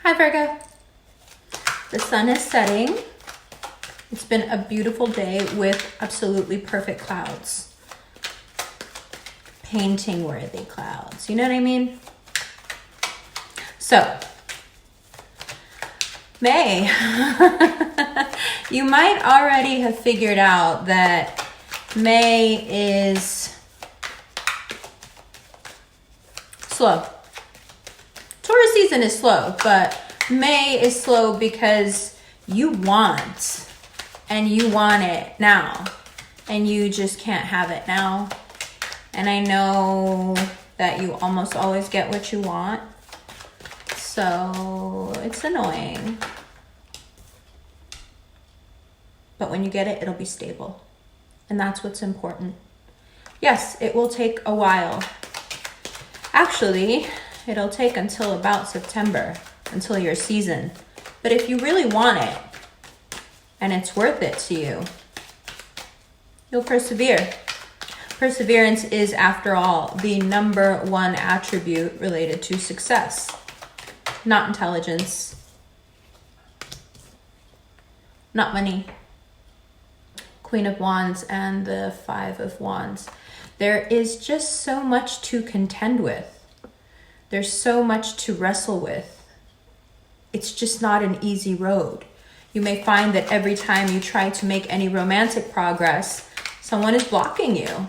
Hi Virgo. The sun is setting. It's been a beautiful day with absolutely perfect clouds. Painting worthy clouds. You know what I mean? So, May. You might already have figured out that May is slow. Taurus season is slow, but May is slow because you want it now, and you just can't have it now. And I know that you almost always get what you want, so it's annoying. But when you get it, it'll be stable, and that's what's important. Yes, it will take a while. Actually, it'll take until about September, until your season. But if you really want it, and it's worth it to you, you'll persevere. Perseverance is, after all, the number one attribute related to success, not intelligence, not money. Queen of Wands and the Five of Wands. There is just so much to contend with. There's so much to wrestle with. It's just not an easy road. You may find that every time you try to make any romantic progress, someone is blocking you.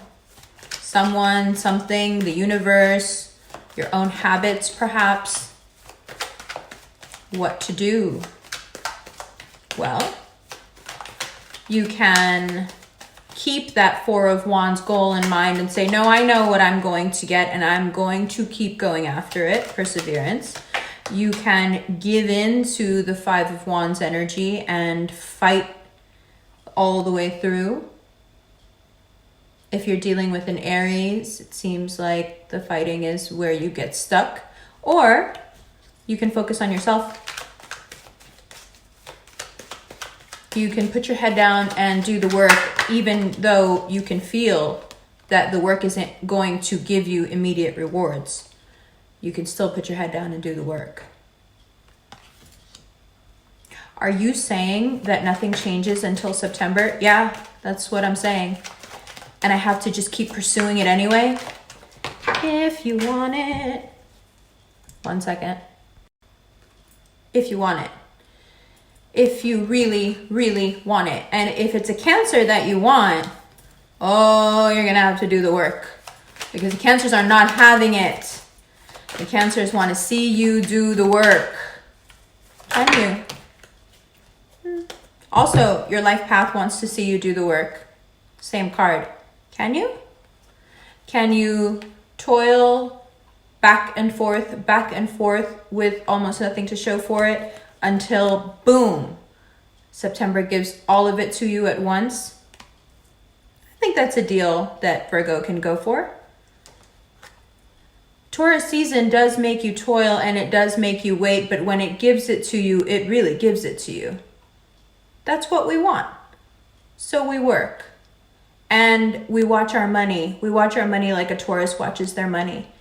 Someone, something, the universe, your own habits perhaps. What to do? Well, you can keep that Four of Wands goal in mind and say, no, I know what I'm going to get and I'm going to keep going after it. Perseverance. You can give in to the Five of Wands energy and fight all the way through. If you're dealing with an Aries, it seems like the fighting is where you get stuck. Or you can focus on yourself. You can put your head down and do the work, even though you can feel that the work isn't going to give you immediate rewards. You can still put your head down and do the work. Are you saying that nothing changes until September? Yeah, that's what I'm saying. And I have to just keep pursuing it anyway? If you want it. 1 second. If you want it. If you really, really want it. And if it's a Cancer that you want, oh, you're going to have to do the work. Because the Cancers are not having it. The Cancers want to see you do the work. Can you? Also, your life path wants to see you do the work. Same card. Can you? Can you toil back and forth with almost nothing to show for it until, boom, September gives all of it to you at once? I think that's a deal that Virgo can go for. Taurus season does make you toil and it does make you wait, but when it gives it to you, it really gives it to you. That's what we want. So we work. And we watch our money. We watch our money like a Taurus watches their money.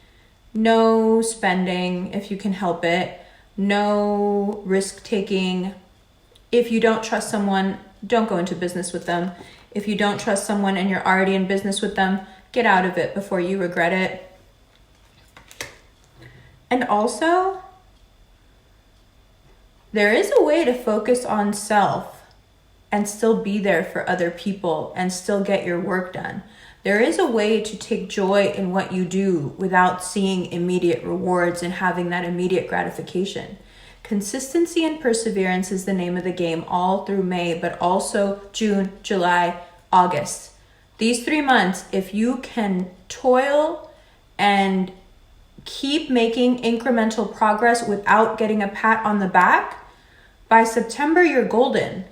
No spending if you can help it. No risk taking. If you don't trust someone, don't go into business with them. If you don't trust someone and you're already in business with them, get out of it before you regret it. And also, there is a way to focus on self and still be there for other people and still get your work done. There is a way to take joy in what you do without seeing immediate rewards and having that immediate gratification. Consistency and perseverance is the name of the game all through May, but also June, July, August. These 3 months, if you can toil and keep making incremental progress without getting a pat on the back, by September, you're golden.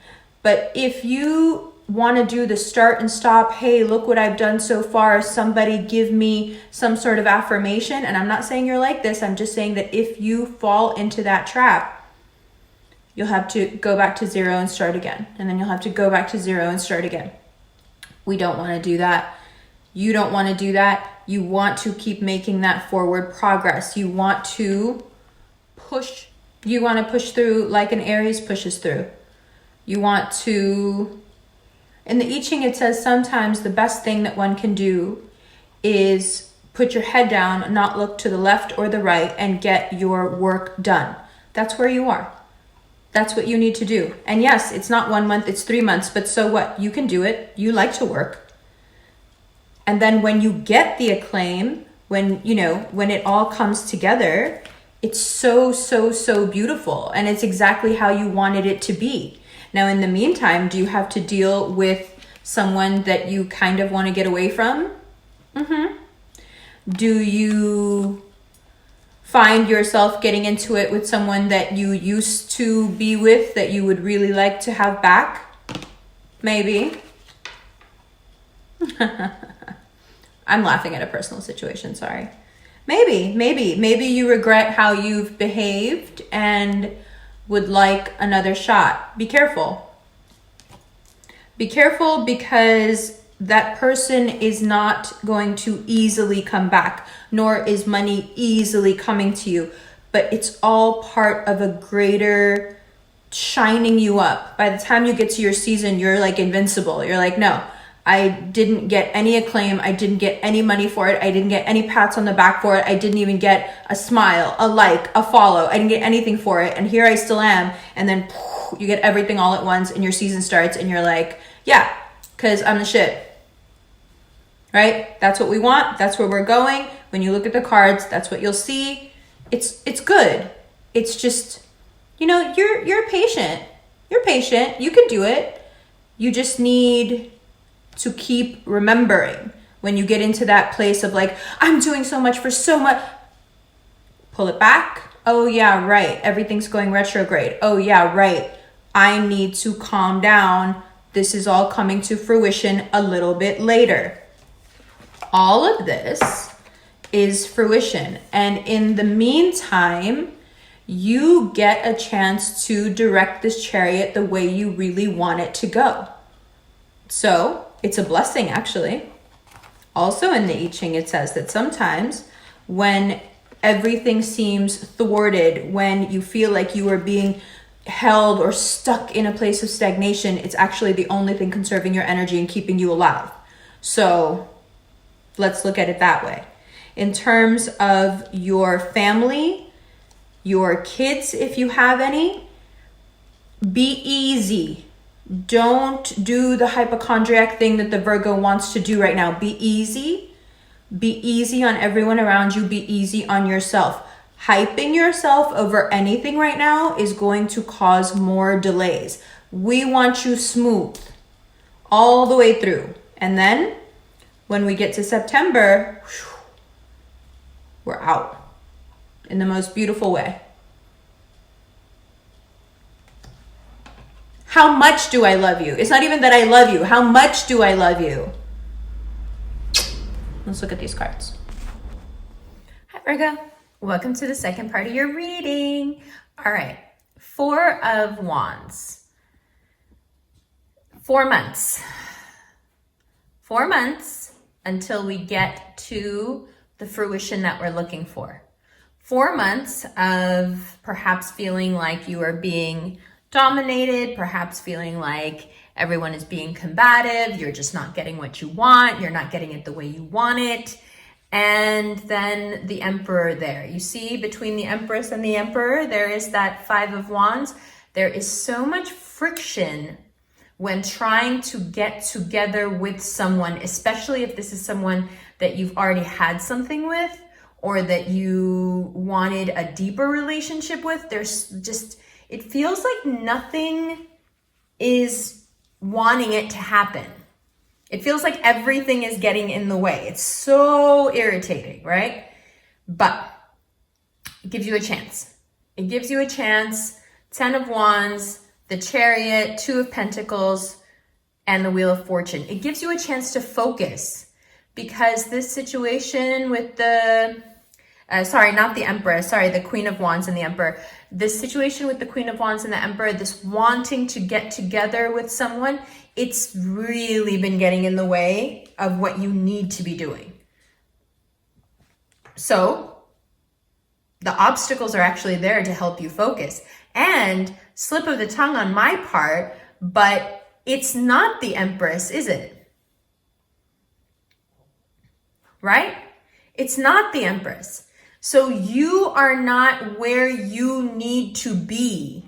But if you want to do the start and stop, hey, look what I've done so far, somebody give me some sort of affirmation, and I'm not saying you're like this, I'm just saying that if you fall into that trap, you'll have to go back to zero and start again. And then you'll have to go back to zero and start again. We don't want to do that. You don't want to do that. You want to keep making that forward progress. You want to push You want to push through like an Aries pushes through. You want to, in the I Ching, it says sometimes the best thing that one can do is put your head down, not look to the left or the right, and get your work done. That's where you are. That's what you need to do. And yes, it's not 1 month, it's 3 months, but so what? You can do it. You like to work. And then when you get the acclaim, when it all comes together, it's so, so, so beautiful. And it's exactly how you wanted it to be. Now, in the meantime, do you have to deal with someone that you kind of want to get away from? Do you find yourself getting into it with someone that you used to be with that you would really like to have back? Maybe. I'm laughing at a personal situation, sorry. Maybe you regret how you've behaved and would like another shot. Be careful. Be careful, because that person is not going to easily come back, nor is money easily coming to you, but it's all part of a greater shining you up. By the time you get to your season, you're like invincible. You're like, no, I didn't get any acclaim. I didn't get any money for it. I didn't get any pats on the back for it. I didn't even get a smile, a like, a follow. I didn't get anything for it. And here I still am. And then you get everything all at once and your season starts and you're like, yeah, because I'm the shit. Right? That's what we want. That's where we're going. When you look at the cards, that's what you'll see. It's good. It's just, you're patient. You're patient. You can do it. You just need to keep remembering when you get into that place of like, I'm doing so much for so much. Pull it back. Oh yeah, right. Everything's going retrograde. Oh yeah, right. I need to calm down. This is all coming to fruition a little bit later. All of this is fruition. And in the meantime, you get a chance to direct this chariot the way you really want it to go. So it's a blessing, actually. Also in the I Ching, it says that sometimes when everything seems thwarted, when you feel like you are being held or stuck in a place of stagnation, it's actually the only thing conserving your energy and keeping you alive. So let's look at it that way. In terms of your family, your kids, if you have any, be easy. Don't do the hypochondriac thing that the Virgo wants to do right now. Be easy. Be easy on everyone around you. Be easy on yourself. Hyping yourself over anything right now is going to cause more delays. We want you smooth all the way through. And then when we get to September, we're out in the most beautiful way. How much do I love you? It's not even that I love you. How much do I love you? Let's look at these cards. Hi, Virgo. Welcome to the second part of your reading. All right. 4 of Wands. 4 months. 4 months until we get to the fruition that we're looking for. 4 months of perhaps feeling like you are being dominated, perhaps feeling like everyone is being combative, you're just not getting what you want, you're not getting it the way you want it. And then the Emperor there. You see, between the Empress and the Emperor, there is that 5 of Wands. There is so much friction when trying to get together with someone, especially if this is someone that you've already had something with or that you wanted a deeper relationship with. There's just, it feels like nothing is wanting it to happen. It feels like everything is getting in the way. It's so irritating, right? But it gives you a chance. It gives you a chance. 10 of Wands, the Chariot, 2 of Pentacles, and the Wheel of Fortune. It gives you a chance to focus, because this situation with the, not the Emperor, the Queen of Wands and the Emperor. This situation with the Queen of Wands and the Emperor, this wanting to get together with someone, it's really been getting in the way of what you need to be doing. So The obstacles are actually there to help you focus. And slip of the tongue on my part, but it's not the Empress, is it? Right? It's not the Empress. So you are not where you need to be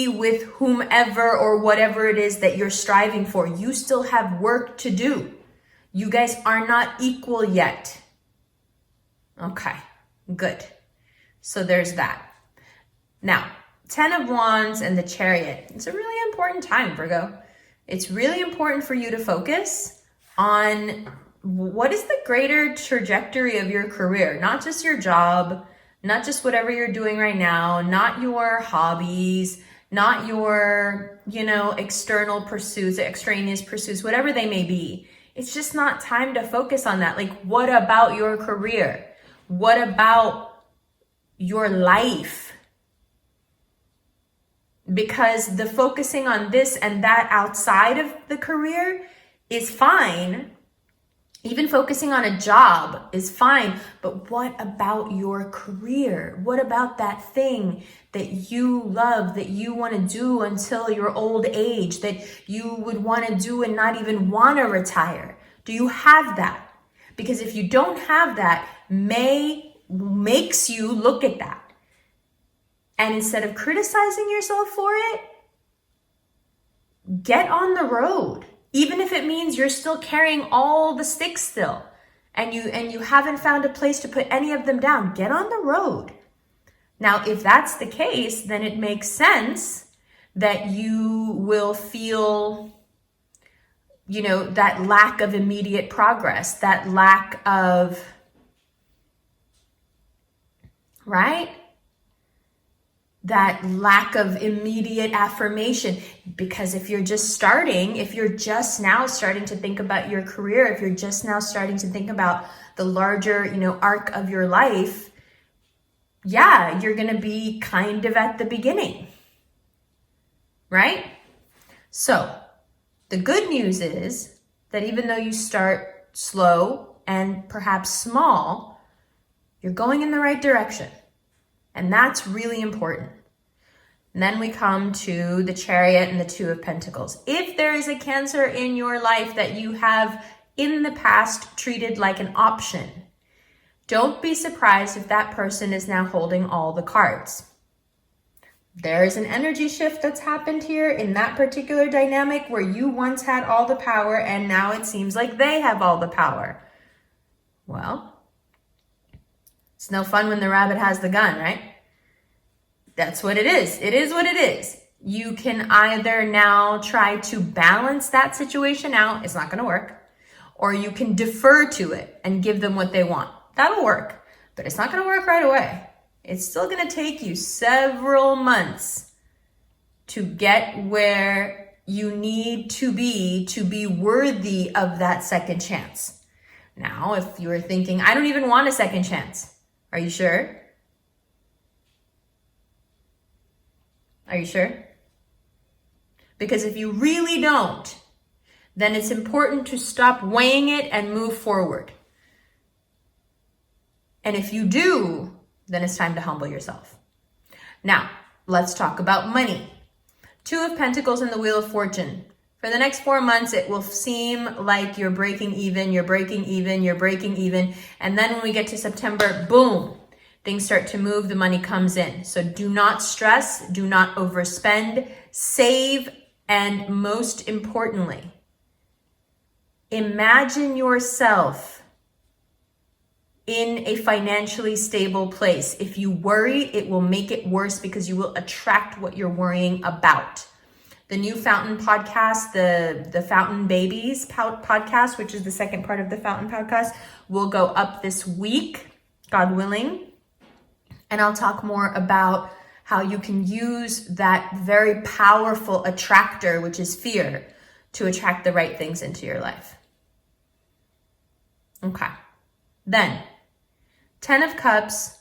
with whomever or whatever it is that you're striving for. You still have work to do. You guys are not equal yet. Okay, good. So there's that. Now, 10 of Wands and the Chariot. It's a really important time, Virgo. It's really important for you to focus on what is the greater trajectory of your career, not just your job, not just whatever you're doing right now, not your hobbies, not your, external pursuits, extraneous pursuits, whatever they may be. It's just not time to focus on that. Like, what about your career? What about your life? Because the focusing on this and that outside of the career is fine. Even focusing on a job is fine, but what about your career? What about that thing that you love, that you want to do until your old age, that you would want to do and not even want to retire? Do you have that? Because if you don't have that, May makes you look at that. And instead of criticizing yourself for it, get on the road. Even if it means you're still carrying all the sticks still, and you haven't found a place to put any of them down, get on the road. Now, if that's the case, then it makes sense that you will feel, that lack of immediate progress, that lack of, right? That lack of immediate affirmation. Because if you're just now starting to think about your career, if you're just now starting to think about the larger, arc of your life, yeah, you're going to be kind of at the beginning, right? So the good news is that even though you start slow and perhaps small, you're going in the right direction. And that's really important. And then we come to the Chariot and the Two of Pentacles. If there is a Cancer in your life that you have in the past treated like an option, don't be surprised if that person is now holding all the cards. There is an energy shift that's happened here in that particular dynamic where you once had all the power and now it seems like they have all the power. Well, it's no fun when the rabbit has the gun, right? That's what it is. It is what it is. You can either now try to balance that situation out. It's not going to work. Or you can defer to it and give them what they want. That'll work. But it's not going to work right away. It's still going to take you several months to get where you need to be worthy of that second chance. Now, if you were thinking, I don't even want a second chance. Are you sure? Are you sure? Because if you really don't, then it's important to stop weighing it and move forward. And if you do, then it's time to humble yourself. Now, let's talk about money. Two of Pentacles and the Wheel of Fortune. For the next 4 months, it will seem like you're breaking even. And then when we get to September, boom, things start to move, the money comes in. So do not stress, do not overspend, save, and most importantly, imagine yourself in a financially stable place. If you worry, it will make it worse because you will attract what you're worrying about. The new Fountain podcast, the Fountain Babies podcast, which is the second part of the Fountain podcast, will go up this week, God willing. And I'll talk more about how you can use that very powerful attractor, which is fear, to attract the right things into your life. Okay. Then, 10 of Cups,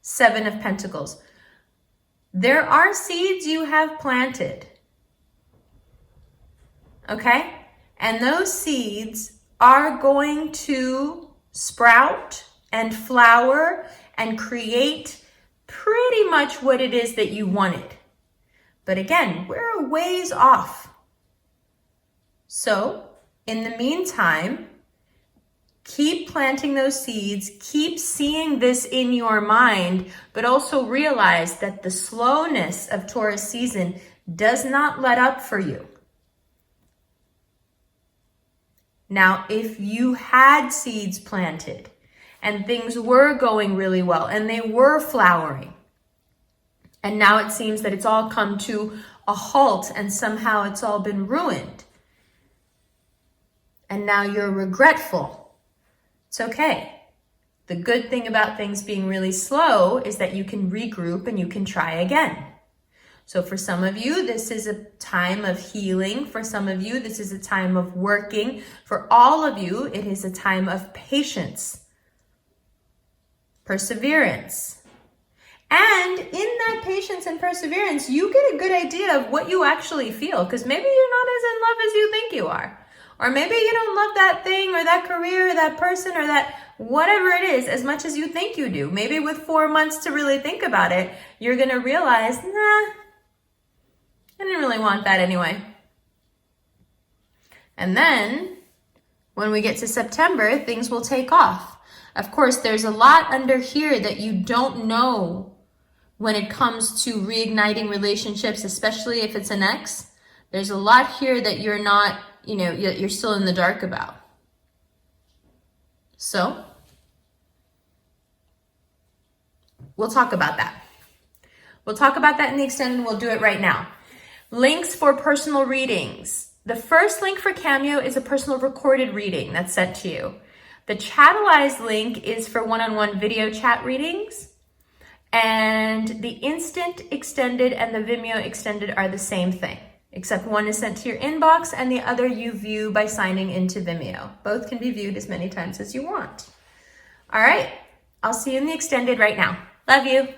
7 of Pentacles. There are seeds you have planted. Okay? And those seeds are going to sprout and flower and create pretty much what it is that you wanted. But again, we're a ways off. So in the meantime, keep planting those seeds, keep seeing this in your mind, but also realize that the slowness of Taurus season does not let up for you. Now, if you had seeds planted and things were going really well and they were flowering, and now it seems that it's all come to a halt and somehow it's all been ruined, and now you're regretful, it's okay. The good thing about things being really slow is that you can regroup and you can try again. So for some of you, this is a time of healing. For some of you, this is a time of working. For all of you, it is a time of patience, perseverance. And in that patience and perseverance, you get a good idea of what you actually feel, because maybe you're not as in love as you think you are. Or maybe you don't love that thing or that career or that person or that whatever it is as much as you think you do. Maybe with 4 months to really think about it, you're going to realize, nah, I didn't really want that anyway. And then when we get to September, things will take off. Of course, there's a lot under here that you don't know when it comes to reigniting relationships, especially if it's an ex. There's a lot here that you're not, you're still in the dark about. So we'll talk about that. We'll talk about that in the extended. We'll do it right now. Links for personal readings. The first link for Cameo is a personal recorded reading that's sent to you. The Chatalize link is for one-on-one video chat readings. And the Instant Extended and the Vimeo Extended are the same thing, except one is sent to your inbox and the other you view by signing into Vimeo. Both can be viewed as many times as you want. All right, I'll see you in the extended right now. Love you.